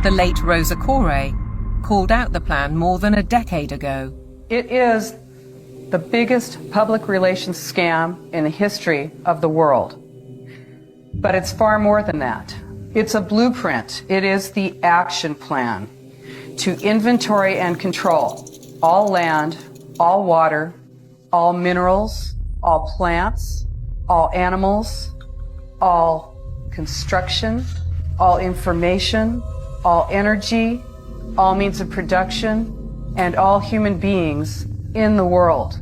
the late Rosa Koire, called out the plan more than a decade ago. It is the biggest public relations scam in the history of the world. But it's far more than that. It's a blueprint. It is the action plan to inventory and control all land, all water, all minerals, all plants, all animals, all construction, all information, all energy, all means of production, and all human beings in the world.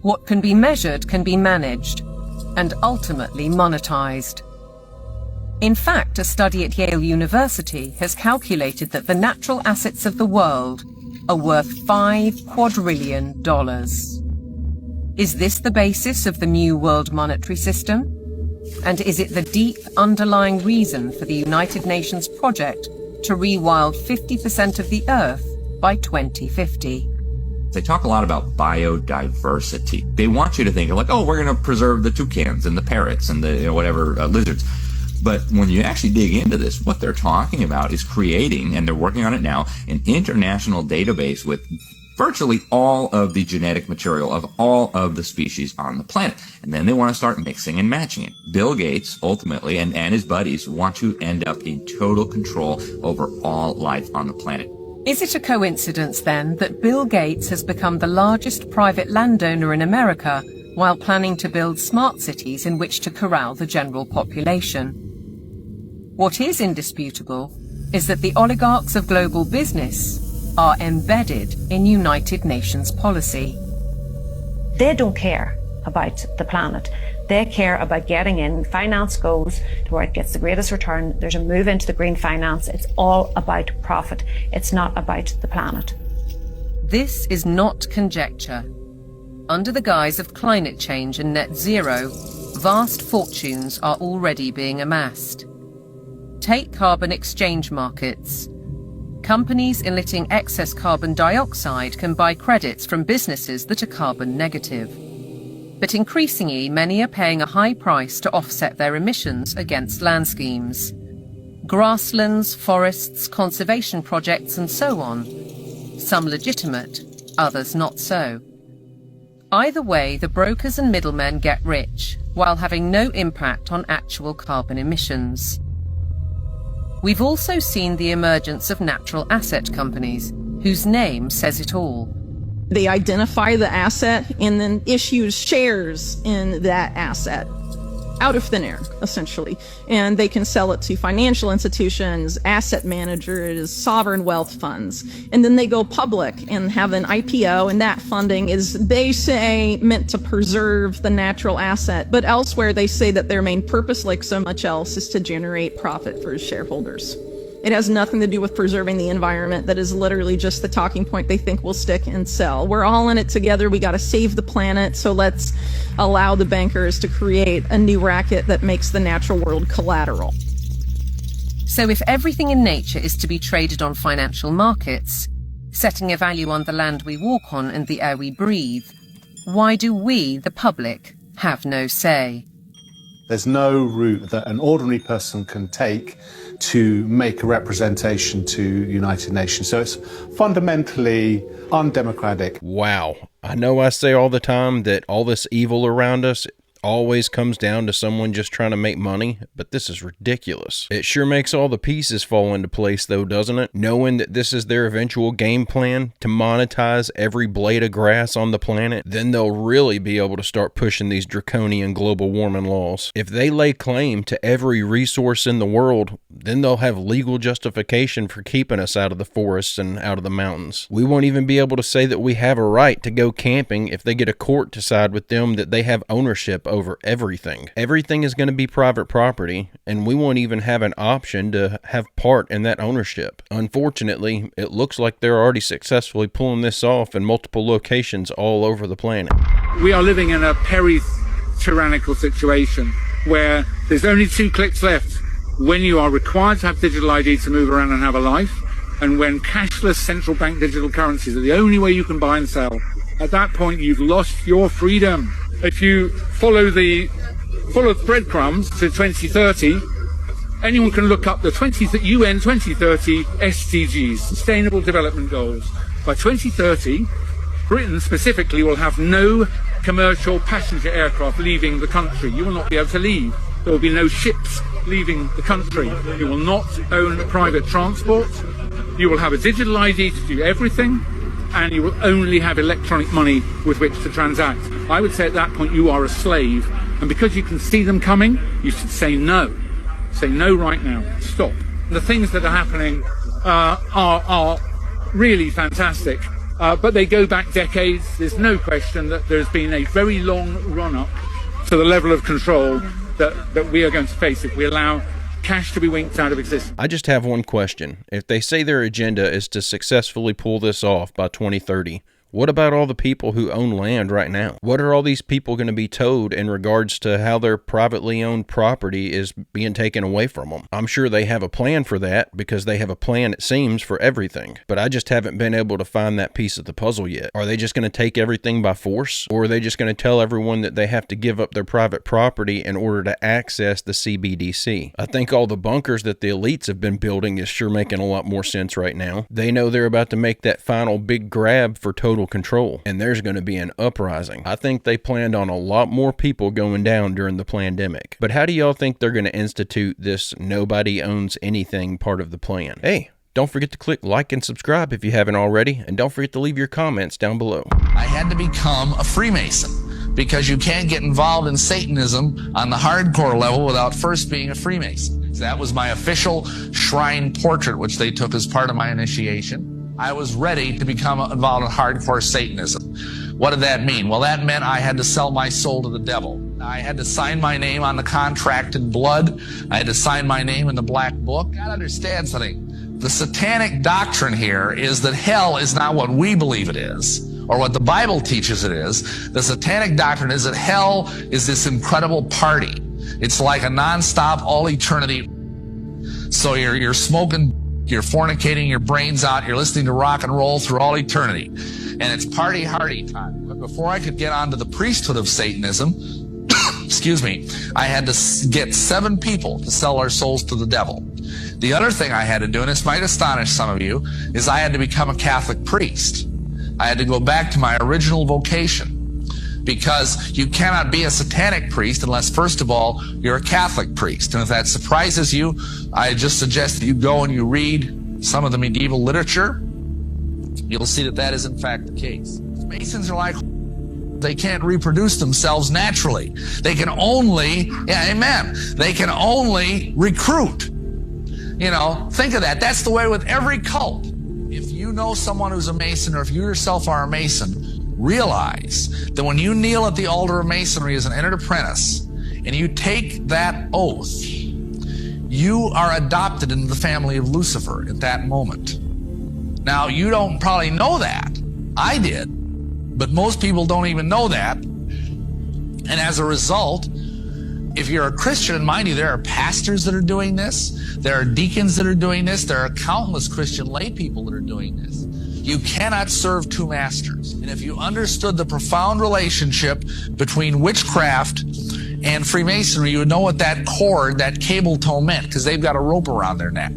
What can be measured can be managed and ultimately monetized. In fact, a study at Yale University has calculated that the natural assets of the world are worth $5 quadrillion. Is this the basis of the new world monetary system? And is it the deep underlying reason for the United Nations project to rewild 50% of the Earth by 2050? They talk a lot about biodiversity. They want you to think like, oh, we're going to preserve the toucans and the parrots and the lizards. But when you actually dig into this, what they're talking about is creating, and they're working on it now, an international database with virtually all of the genetic material of all of the species on the planet. And then they want to start mixing and matching it. Bill Gates, ultimately, and his buddies want to end up in total control over all life on the planet. Is it a coincidence, then, that Bill Gates has become the largest private landowner in America while planning to build smart cities in which to corral the general population? What is indisputable is that the oligarchs of global business are embedded in United Nations policy. They don't care about the planet. They care about getting in. Finance goes to where it gets the greatest return. There's a move into the green finance. It's all about profit. It's not about the planet. This is not conjecture. Under the guise of climate change and net zero, vast fortunes are already being amassed. Take carbon exchange markets. Companies emitting excess carbon dioxide can buy credits from businesses that are carbon negative. But increasingly, many are paying a high price to offset their emissions against land schemes. Grasslands, forests, conservation projects, and so on. Some legitimate, others not so. Either way, the brokers and middlemen get rich, while having no impact on actual carbon emissions. We've also seen the emergence of natural asset companies, whose name says it all. They identify the asset and then issue shares in that asset out of thin air, essentially. And they can sell it to financial institutions, asset managers, sovereign wealth funds. And then they go public and have an IPO, and that funding is, they say, meant to preserve the natural asset. But elsewhere, they say that their main purpose, like so much else, is to generate profit for shareholders. It has nothing to do with preserving the environment. That is literally just the talking point they think will stick and sell. We're all in it together. We got to save the planet. So let's allow the bankers to create a new racket that makes the natural world collateral. So if everything in nature is to be traded on financial markets, setting a value on the land we walk on and the air we breathe, why do we, the public, have no say? There's no route that an ordinary person can take to make a representation to United Nations. So it's fundamentally undemocratic. Wow. I know I say all the time that all this evil around us always comes down to someone just trying to make money, but this is ridiculous. It sure makes all the pieces fall into place though, doesn't it? Knowing that this is their eventual game plan to monetize every blade of grass on the planet, then they'll really be able to start pushing these draconian global warming laws. If they lay claim to every resource in the world, then they'll have legal justification for keeping us out of the forests and out of the mountains. We won't even be able to say that we have a right to go camping if they get a court to side with them that they have ownership over everything. Everything is going to be private property, and we won't even have an option to have part in that ownership. Unfortunately, it looks like they're already successfully pulling this off in multiple locations all over the planet. We are living in a peri-tyrannical situation where there's only 2 clicks left when you are required to have digital ID to move around and have a life, and when cashless central bank digital currencies are the only way you can buy and sell. At that point, you've lost your freedom. If you follow the breadcrumbs to 2030 Anyone can look up the UN 2030 SDGs, Sustainable Development Goals. By 2030, Britain specifically will have no commercial passenger aircraft leaving the country. You will not be able to leave. There will be no ships leaving the country. You will not own private transport. You will have a digital ID to do everything, and you will only have electronic money with which to transact. I would say at that point you are a slave, and because you can see them coming, you should say no. Say no right now. Stop. The things that are happening are really fantastic, but they go back decades. There's no question that there's been a very long run-up to the level of control that we are going to face if we allow cash to be winked out of existence. I just have one question. If they say their agenda is to successfully pull this off by 2030, what about all the people who own land right now? What are all these people going to be told in regards to how their privately owned property is being taken away from them? I'm sure they have a plan for that, because they have a plan, it seems, for everything. But I just haven't been able to find that piece of the puzzle yet. Are they just going to take everything by force? Or are they just going to tell everyone that they have to give up their private property in order to access the CBDC? I think all the bunkers that the elites have been building is sure making a lot more sense right now. They know they're about to make that final big grab for total control, and there's going to be an uprising. I think they planned on a lot more people going down during the pandemic. But how do y'all think they're going to institute this nobody owns anything part of the plan? Hey, don't forget to click like and subscribe if you haven't already, and don't forget to leave your comments down below. I had to become a Freemason, because you can't get involved in Satanism on the hardcore level without first being a Freemason. That was my official shrine portrait, which they took as part of my initiation. I was ready to become involved in hardcore Satanism. What did that mean? Well, that meant I had to sell my soul to the devil. I had to sign my name on the contract in blood. I had to sign my name in the black book. You gotta understand something. The satanic doctrine here is that hell is not what we believe it is, or what the Bible teaches it is. The satanic doctrine is that hell is this incredible party. It's like a nonstop, all eternity. So you're smoking, you're fornicating your brains out, you're listening to rock and roll through all eternity. And it's party hardy time. But before I could get onto the priesthood of Satanism, excuse me, I had to get 7 people to sell our souls to the devil. The other thing I had to do, and this might astonish some of you, is I had to become a Catholic priest. I had to go back to my original vocation, because you cannot be a satanic priest unless, first of all, you're a Catholic priest. And if that surprises you, I just suggest that you go and you read some of the medieval literature. You'll see that that is in fact the case. Masons are like, they can't reproduce themselves naturally. They can only, yeah, amen, they can only recruit. You know, think of that. That's the way with every cult. If you know someone who's a Mason, or if you yourself are a Mason, realize that when you kneel at the altar of Masonry as an entered apprentice, and you take that oath, you are adopted into the family of Lucifer at that moment. Now, you don't probably know that. I did. But most people don't even know that. And as a result, if you're a Christian, and mind you, there are pastors that are doing this, there are deacons that are doing this, there are countless Christian lay people that are doing this. You cannot serve 2 masters. And if you understood the profound relationship between witchcraft and Freemasonry, you would know what that cord, that cable tow meant, because they've got a rope around their neck.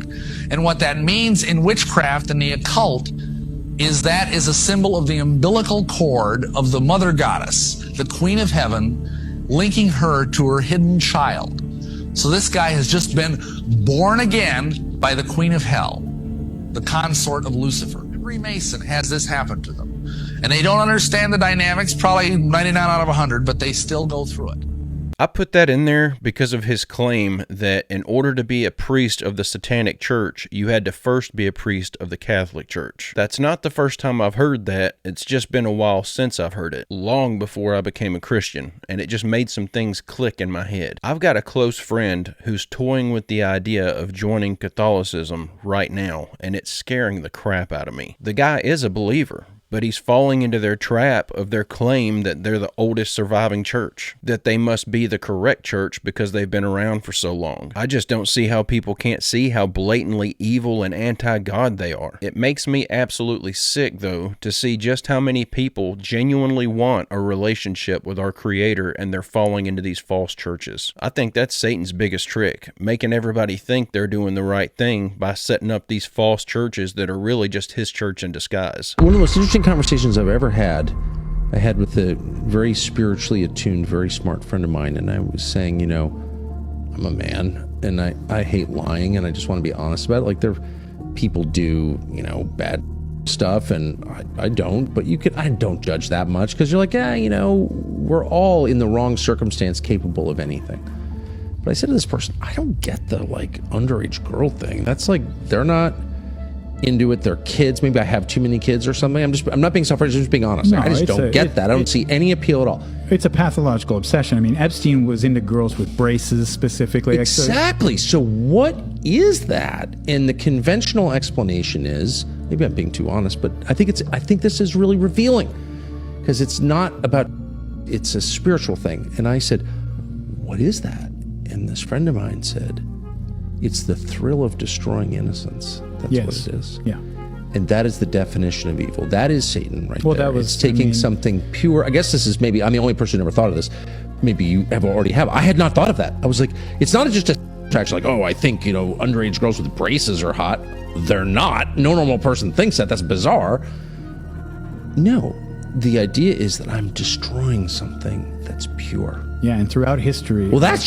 And what that means in witchcraft and the occult is that is a symbol of the umbilical cord of the mother goddess, the Queen of Heaven, linking her to her hidden child. So this guy has just been born again by the Queen of Hell, the consort of Lucifer. Every Mason has this happen to them. And they don't understand the dynamics, probably 99 out of 100, but they still go through it. I put that in there because of his claim that in order to be a priest of the Satanic Church, you had to first be a priest of the Catholic Church. That's not the first time I've heard that. It's just been a while since I've heard it, long before I became a Christian, and it just made some things click in my head. I've got a close friend who's toying with the idea of joining Catholicism right now, and it's scaring the crap out of me. The guy is a believer, but he's falling into their trap of their claim that they're the oldest surviving church, that they must be the correct church because they've been around for so long. I just don't see how people can't see how blatantly evil and anti-God they are. It makes me absolutely sick, though, to see just how many people genuinely want a relationship with our Creator and they're falling into these false churches. I think that's Satan's biggest trick, making everybody think they're doing the right thing by setting up these false churches that are really just his church in disguise. One of the most interesting conversations I've ever had, I had with a very spiritually attuned, very smart friend of mine, and I was saying, you know, I'm a man, and I hate lying, and I just want to be honest about it. Like, people do, you know, bad stuff, and I don't, but I don't judge that much, because you're like, you know, we're all in the wrong circumstance capable of anything. But I said to this person, I don't get the, like, underage girl thing. That's like, they're not into it. They're kids. Maybe I have too many kids or something. I'm not being self-righteous, I'm just being honest. No, I just don't get that. I don't see any appeal at all. It's a pathological obsession. I mean, Epstein was into girls with braces specifically. Exactly. So what is that? And the conventional explanation is, maybe I'm being too honest, but I think this is really revealing, because it's not about, it's a spiritual thing. And I said, what is that? And this friend of mine said, it's the thrill of destroying innocence. That's what it is. Yeah. And that is the definition of evil. That is Satan right there. It's taking something pure. I guess this is maybe, I'm the only person who never thought of this. Maybe you already have. I had not thought of that. I was like, it's not just a attraction, like, oh, I think, you know, underage girls with braces are hot. They're not. No normal person thinks that. That's bizarre. No. The idea is that I'm destroying something that's pure. Yeah, and throughout history... Well, that's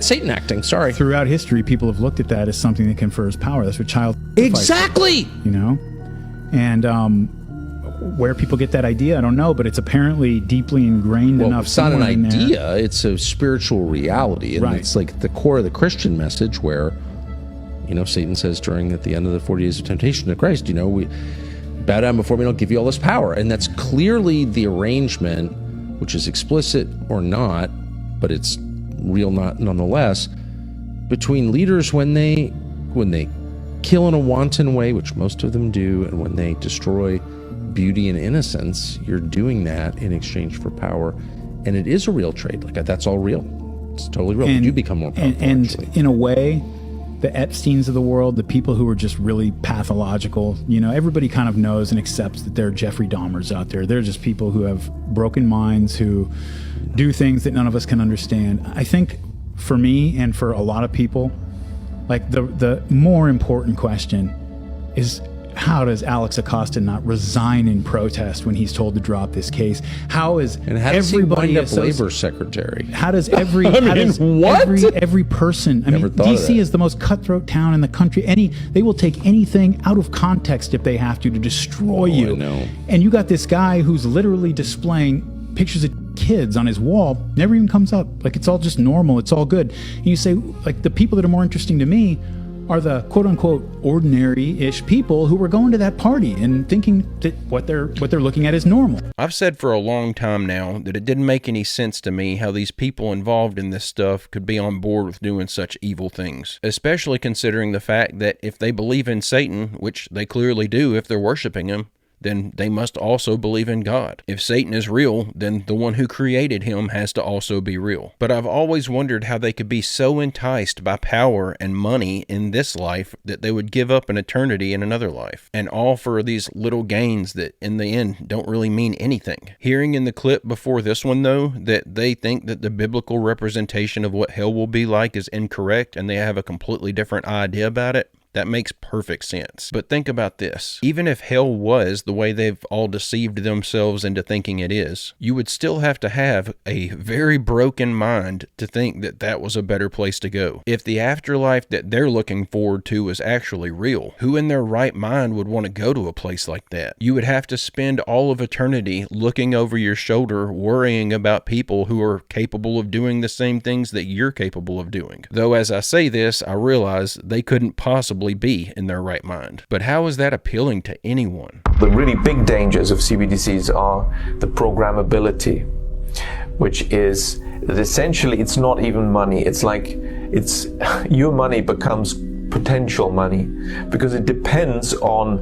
Satan acting, sorry. Throughout history, people have looked at that as something that confers power. That's what child... Exactly! You know? And where people get that idea, I don't know, but it's apparently deeply ingrained enough. It's not an idea, it's a spiritual reality. And it's like the core of the Christian message where, you know, Satan says at the end of the 40 days of temptation to Christ, you know, we bow down before me, and I'll give you all this power. And that's clearly the arrangement, which is explicit or not, but it's real not nonetheless, between leaders when they kill in a wanton way, which most of them do, and when they destroy beauty and innocence. You're doing that in exchange for power, and it is a real trade. Like, that's all real. It's totally real. You do become more powerful. And in a way, the Epsteins of the world, the people who are just really pathological, you know, everybody kind of knows and accepts that there are Jeffrey Dahmers out there. They're just people who have broken minds, who do things that none of us can understand. I think for me and for a lot of people, like the more important question is, how does Alex Acosta not resign in protest when he's told to drop this case? How is everybody wind up labor secretary? How does every every person? I mean, DC is the most cutthroat town in the country. They will take anything out of context if they have to destroy you. I know. And you got this guy who's literally displaying pictures of kids on his wall, never even comes up. Like, it's all just normal. It's all good. And you say, like, the people that are more interesting to me are the quote-unquote ordinary-ish people who were going to that party and thinking that what they're looking at is normal. I've said for a long time now that it didn't make any sense to me how these people involved in this stuff could be on board with doing such evil things, especially considering the fact that if they believe in Satan, which they clearly do if they're worshiping him, then they must also believe in God. If Satan is real, then the one who created him has to also be real. But I've always wondered how they could be so enticed by power and money in this life that they would give up an eternity in another life, and all for these little gains that in the end don't really mean anything. Hearing in the clip before this one, though, that they think that the biblical representation of what hell will be like is incorrect and they have a completely different idea about it, that makes perfect sense. But think about this. Even if hell was the way they've all deceived themselves into thinking it is, you would still have to have a very broken mind to think that that was a better place to go. If the afterlife that they're looking forward to is actually real, who in their right mind would want to go to a place like that? You would have to spend all of eternity looking over your shoulder, worrying about people who are capable of doing the same things that you're capable of doing. Though as I say this, I realize they couldn't possibly be in their right mind. But how is that appealing to anyone? The really big dangers of CBDCs are the programmability, which is that essentially it's not even money. It's like your money becomes potential money because it depends on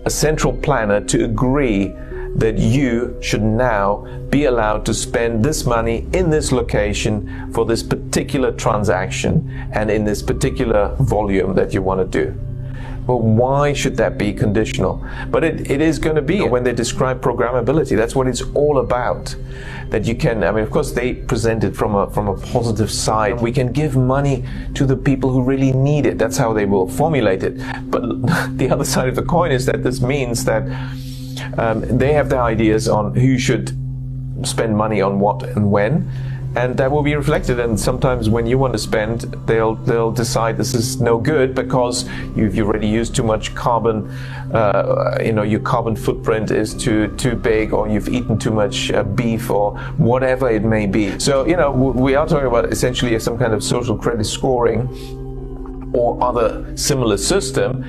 a central planner to agree that you should now be allowed to spend this money in this location for this particular transaction and in this particular volume that you want to do. Well, why should that be conditional? But it is going to be when they describe programmability. That's what it's all about. That you can, I mean, of course, they present it from a positive side. We can give money to the people who really need it. That's how they will formulate it. But the other side of the coin is that this means that they have their ideas on who should spend money on what and when. And that will be reflected, and sometimes when you want to spend, they'll decide this is no good because you've already used too much carbon. Your carbon footprint is too big, or you've eaten too much beef, or whatever it may be. So we are talking about essentially some kind of social credit scoring or other similar system,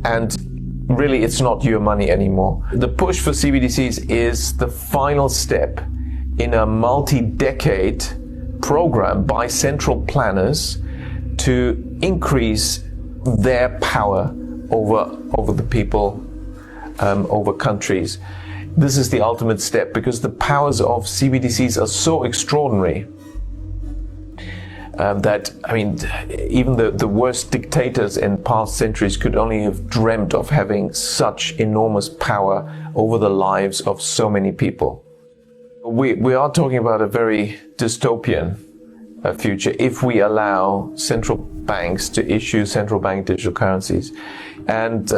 and really it's not your money anymore. The push for CBDCs is the final step in a multi-decade program by central planners to increase their power over the people, over countries. This is the ultimate step because the powers of CBDCs are so extraordinary that, I mean, even the worst dictators in past centuries could only have dreamt of having such enormous power over the lives of so many people. We are talking about a very dystopian future if we allow central banks to issue central bank digital currencies. And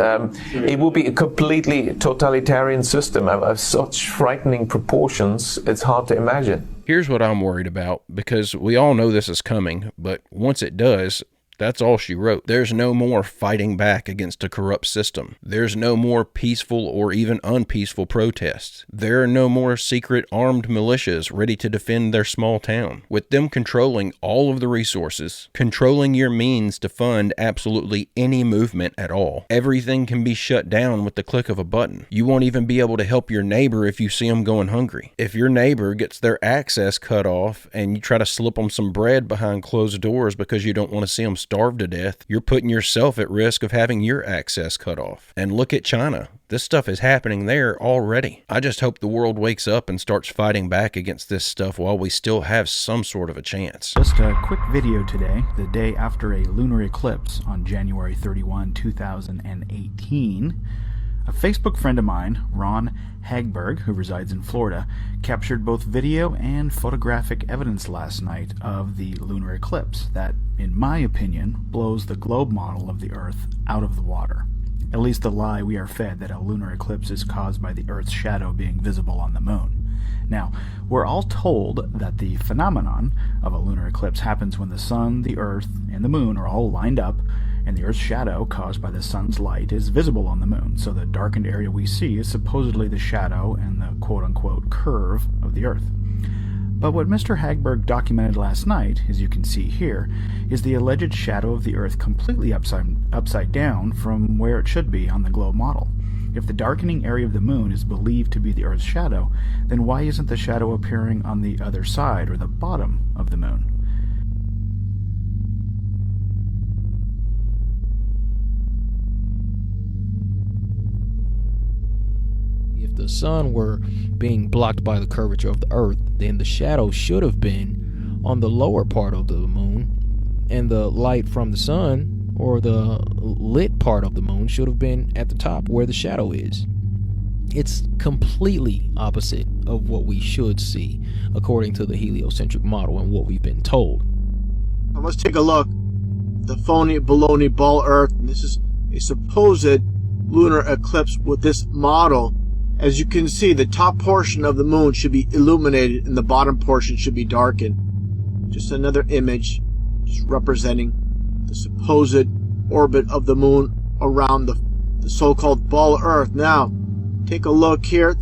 it will be a completely totalitarian system of such frightening proportions, it's hard to imagine. Here's what I'm worried about, because we all know this is coming, but once it does, that's all she wrote. There's no more fighting back against a corrupt system. There's no more peaceful or even unpeaceful protests. There are no more secret armed militias ready to defend their small town. With them controlling all of the resources, controlling your means to fund absolutely any movement at all, everything can be shut down with the click of a button. You won't even be able to help your neighbor if you see them going hungry. If your neighbor gets their access cut off and you try to slip them some bread behind closed doors because you don't want to see them starve to death, you're putting yourself at risk of having your access cut off. And look at China. This stuff is happening there already. I just hope the world wakes up and starts fighting back against this stuff while we still have some sort of a chance. Just a quick video today, the day after a lunar eclipse on January 31, 2018. A Facebook friend of mine, Ron Hagberg, who resides in Florida, captured both video and photographic evidence last night of the lunar eclipse that, in my opinion, blows the globe model of the Earth out of the water. At least the lie we are fed that a lunar eclipse is caused by the Earth's shadow being visible on the moon. Now, we're all told that the phenomenon of a lunar eclipse happens when the sun, the Earth, and the moon are all lined up, and the Earth's shadow caused by the sun's light is visible on the moon, so the darkened area we see is supposedly the shadow and the quote-unquote curve of the Earth. But what Mr. Hagberg documented last night, as you can see here, is the alleged shadow of the Earth completely upside down from where it should be on the globe model. If the darkening area of the moon is believed to be the Earth's shadow, then why isn't the shadow appearing on the other side, or the bottom of the moon? If the sun were being blocked by the curvature of the Earth, then the shadow should have been on the lower part of the moon, and the light from the sun, or the lit part of the moon, should have been at the top where the shadow is. It's completely opposite of what we should see according to the heliocentric model and what we've been told. Now let's take a look. The phony baloney ball Earth. And this is a supposed lunar eclipse with this model. As you can see, the top portion of the moon should be illuminated and the bottom portion should be darkened. Just another image just representing the supposed orbit of the moon around the so-called ball Earth. Now, take a look here.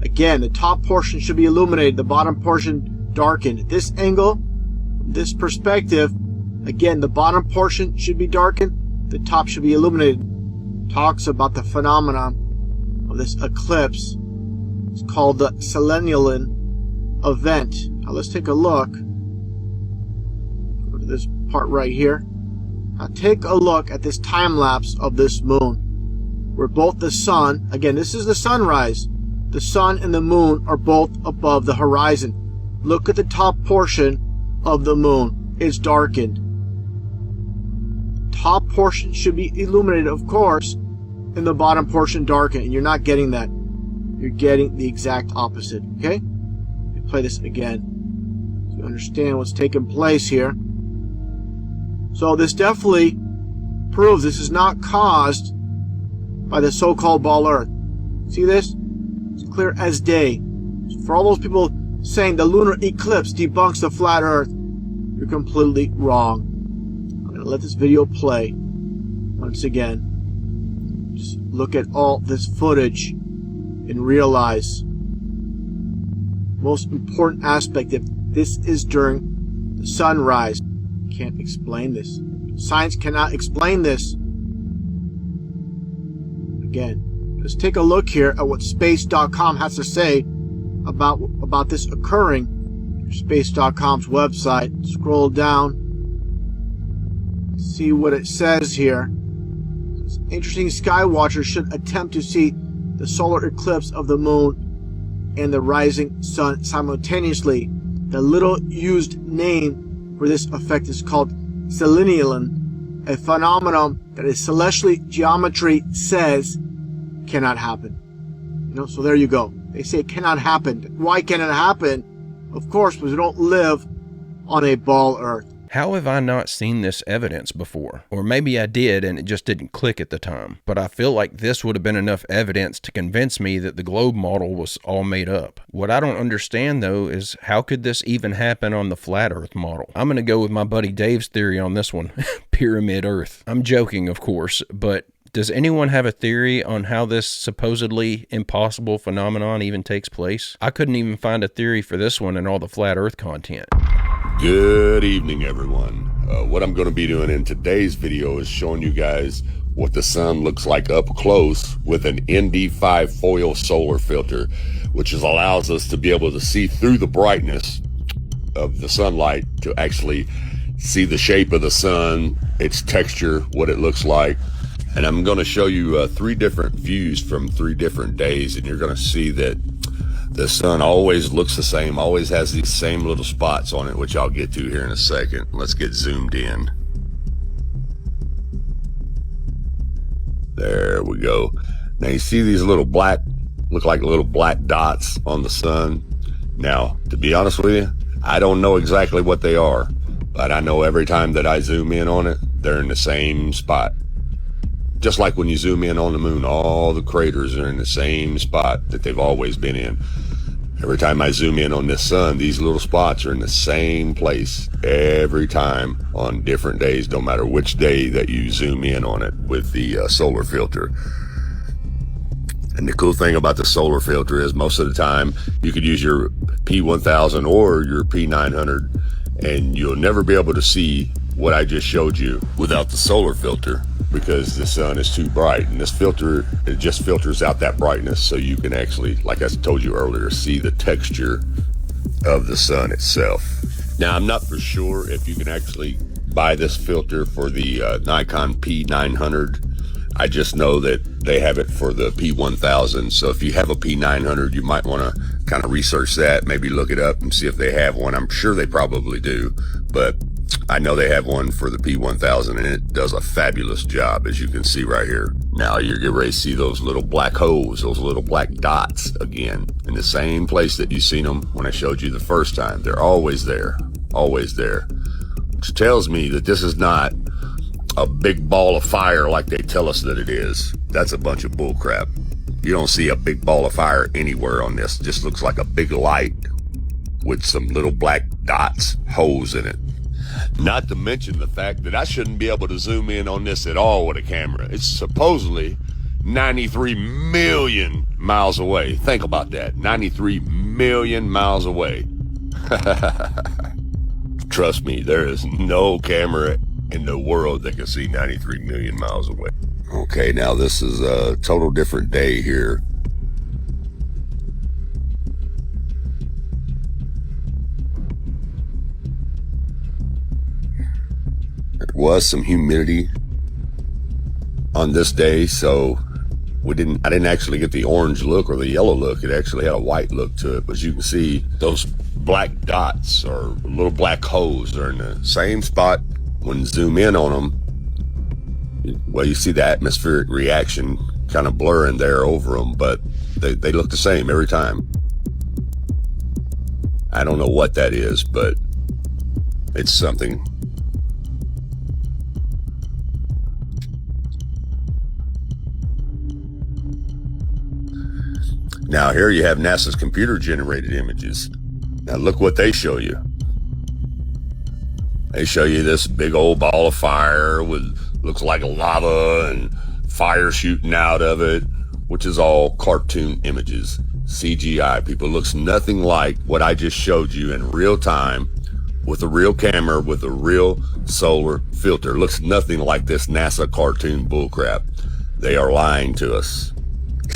Again, the top portion should be illuminated, the bottom portion darkened. At this angle, this perspective, again, the bottom portion should be darkened, the top should be illuminated. Talks about the phenomenon of this eclipse. It's called the Selenian event. Now let's take a look. Go to this part right here. Now take a look at this time lapse of this moon. where both the sun, again, this is the sunrise, the sun and the moon are both above the horizon. Look at the top portion of the moon. It's darkened. Top portion should be illuminated, of course, and the bottom portion darkened, and you're not getting that. You're getting the exact opposite, okay? Let me play this again so you understand what's taking place here. So this definitely proves this is not caused by the so-called ball Earth. See this? It's clear as day. So for all those people saying the lunar eclipse debunks the flat Earth, you're completely wrong. I'm going to let this video play once again. Just look at all this footage and realize most important aspect, if this is during the sunrise. Can't explain this. Science cannot explain this. Again, let's take a look here at what space.com has to say about this occurring. Space.com's website. Scroll down. See what it says here. It's interesting. Skywatchers should attempt to see the solar eclipse of the moon and the rising sun simultaneously. The little used name for this effect is called selenium, a phenomenon that is celestial geometry says cannot happen. So there you go. They say it cannot happen. Why can it happen? Of course, because we don't live on a ball Earth. How have I not seen this evidence before? Or maybe I did and it just didn't click at the time. But I feel like this would have been enough evidence to convince me that the globe model was all made up. What I don't understand though is how could this even happen on the flat Earth model? I'm going to go with my buddy Dave's theory on this one. Pyramid Earth. I'm joking, of course, but does anyone have a theory on how this supposedly impossible phenomenon even takes place? I couldn't even find a theory for this one in all the flat Earth content. Good evening, everyone. What I'm going to be doing in today's video is showing you guys what the sun looks like up close with an ND5 foil solar filter, which allows us to be able to see through the brightness of the sunlight to actually see the shape of the sun, its texture, what it looks like. And I'm going to show you 3 different views from 3 different days, and you're going to see that the sun always looks the same, always has these same little spots on it, which I'll get to here in a second. Let's get zoomed in. There we go. Now you see these little black, look like little black dots on the sun. Now, to be honest with you, I don't know exactly what they are, but I know every time that I zoom in on it, they're in the same spot. Just like when you zoom in on the moon, all the craters are in the same spot that they've always been in. Every time I zoom in on this sun, these little spots are in the same place every time on different days, no matter which day that you zoom in on it with the solar filter. And the cool thing about the solar filter is most of the time you could use your P1000 or your P900 and you'll never be able to see what I just showed you without the solar filter, because the sun is too bright, and this filter, it just filters out that brightness so you can actually, like I told you earlier, see the texture of the sun itself. Now, I'm not for sure if you can actually buy this filter for the Nikon P900. I just know that they have it for the P1000. So if you have a P900, you might want to kind of research that, maybe look it up and see if they have one. I'm sure they probably do, but I know they have one for the P1000, and it does a fabulous job, as you can see right here. Now you're getting ready to see those little black holes, those little black dots again, in the same place that you seen them when I showed you the first time. They're always there, which tells me that this is not a big ball of fire like they tell us that it is. That's a bunch of bull crap. You don't see a big ball of fire anywhere on this. It just looks like a big light with some little black dots, holes in it. Not to mention the fact that I shouldn't be able to zoom in on this at all with a camera. It's supposedly 93 million miles away. Think about that. 93 million miles away. Trust me, there is no camera in the world that can see 93 million miles away. Okay, now this is a total different day here. There was some humidity on this day, so I didn't actually get the orange look or the yellow look. It actually had a white look to it. But you can see those black dots or little black holes are in the same spot. When you zoom in on them, well, you see the atmospheric reaction kind of blurring there over them, but they look the same every time. I don't know what that is, but it's something. Now here you have NASA's computer-generated images. Now look what they show you. They show you this big old ball of fire with looks like lava and fire shooting out of it, which is all cartoon images, CGI. People, looks nothing like what I just showed you in real time with a real camera with a real solar filter. Looks nothing like this NASA cartoon bullcrap. They are lying to us.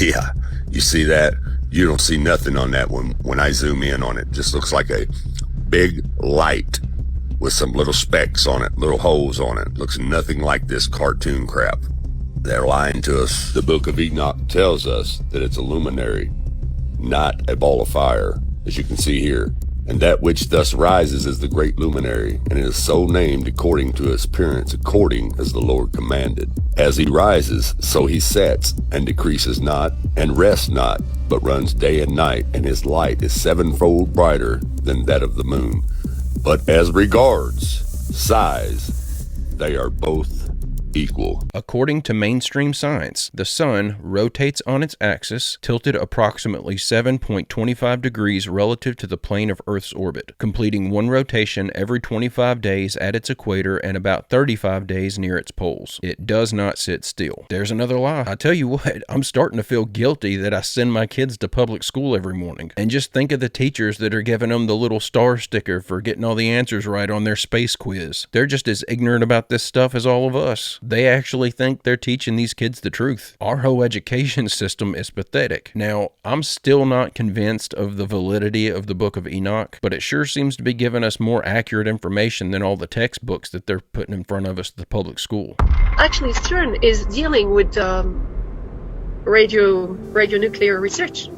Yeah, you see that? You don't see nothing on that one when I zoom in on it. Just looks like a big light with some little specks on it, little holes on it. Looks nothing like this cartoon crap. They're lying to us. The Book of Enoch tells us that it's a luminary, not a ball of fire, as you can see here. And that which thus rises is the great luminary, and it is so named according to his appearance, according as the Lord commanded. As he rises, so he sets, and decreases not, and rests not, but runs day and night, and his light is sevenfold brighter than that of the moon. But as regards size, they are both equal. According to mainstream science, the sun rotates on its axis, tilted approximately 7.25 degrees relative to the plane of Earth's orbit, completing one rotation every 25 days at its equator and about 35 days near its poles. It does not sit still. There's another lie. I tell you what, I'm starting to feel guilty that I send my kids to public school every morning. And just think of the teachers that are giving them the little star sticker for getting all the answers right on their space quiz. They're just as ignorant about this stuff as all of us. They actually think they're teaching these kids the truth. Our whole education system is pathetic. Now, I'm still not convinced of the validity of the Book of Enoch, but it sure seems to be giving us more accurate information than all the textbooks that they're putting in front of us at the public school. Actually, CERN is dealing with radionuclear research.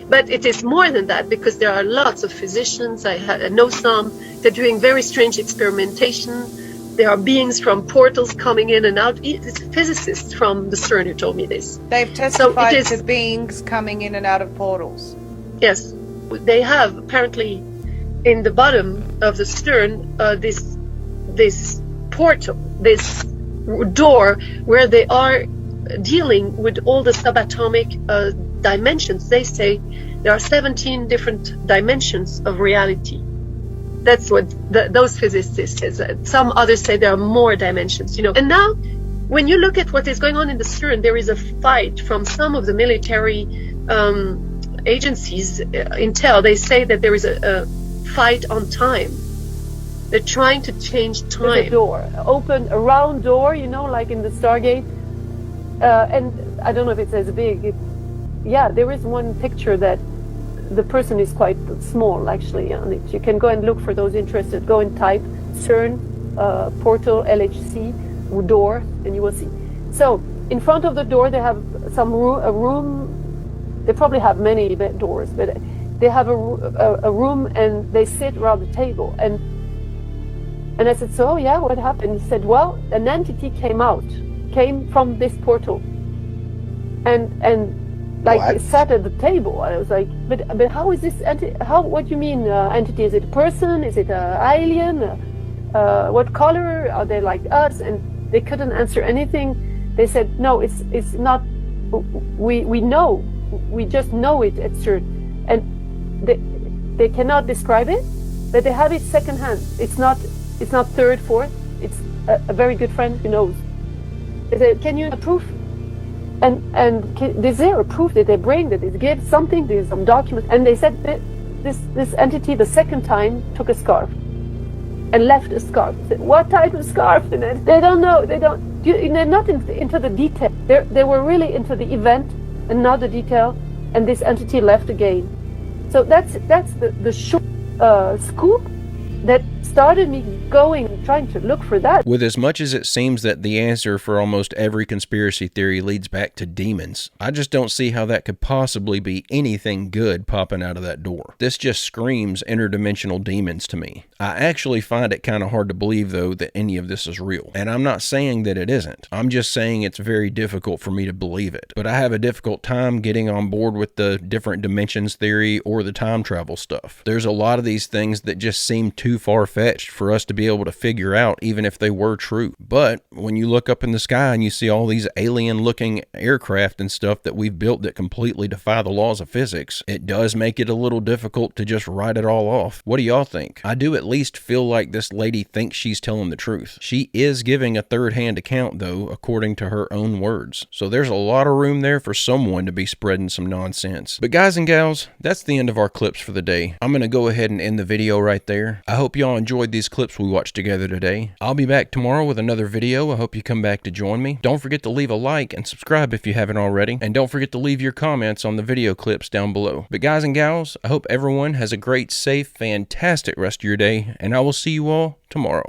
But it is more than that, because there are lots of physicians, I know some, they're doing very strange experimentation. There are beings from portals coming in and out. It's physicists from the CERN who told me this. They've testified to beings coming in and out of portals. Yes. They have, apparently, in the bottom of the CERN, this portal, this door, where they are dealing with all the subatomic dimensions. They say there are 17 different dimensions of reality. That's what those physicists say. Some others say there are more dimensions, And now, when you look at what is going on in the CERN, there is a fight from some of the military agencies. Intel, they say that there is a fight on time. They're trying to change time. There's a door, a round door, like in the Stargate. And I don't know if it's as big. There is one picture that the person is quite small, actually, on it. You can go and look for those interested. Go and type CERN, portal, LHC, door, and you will see. So, in front of the door, they have a room. They probably have many doors, but they have a room, and they sit around the table. And I said, so, what happened? He said, well, an entity came from this portal. And it sat at the table. I was like, but how is this what do you mean entity? Is it a person? Is it an alien? What color? Are they like us? And they couldn't answer anything. They said, no, it's not. We know. We just know it at CERN. And they cannot describe it, but they have it secondhand. It's not third, fourth. It's a very good friend who knows. They said, can you proof? And is there a proof that they bring that it gives something? There's some documents. And they said that this entity the second time took a scarf and left a scarf. Said, what type of scarf? And they don't know. They're not into the detail. They were really into the event and not the detail. And this entity left again. So that's the short scoop that started me trying to look for that. With as much as it seems that the answer for almost every conspiracy theory leads back to demons, I just don't see how that could possibly be anything good popping out of that door. This just screams interdimensional demons to me. I actually find it kind of hard to believe, though, that any of this is real. And I'm not saying that it isn't. I'm just saying it's very difficult for me to believe it. But I have a difficult time getting on board with the different dimensions theory or the time travel stuff. There's a lot of these things that just seem too far-fetched for us to be able to figure out, even if they were true. But when you look up in the sky and you see all these alien-looking aircraft and stuff that we've built that completely defy the laws of physics, it does make it a little difficult to just write it all off. What do y'all think? I do at least feel like this lady thinks she's telling the truth. She is giving a third-hand account, though, according to her own words. So there's a lot of room there for someone to be spreading some nonsense. But guys and gals, that's the end of our clips for the day. I'm going to go ahead and end the video right there. I hope y'all enjoyed these clips we watched together today. I'll be back tomorrow with another video. I hope you come back to join me. Don't forget to leave a like and subscribe if you haven't already. And don't forget to leave your comments on the video clips down below. But guys and gals, I hope everyone has a great, safe, fantastic rest of your day, and I will see you all tomorrow.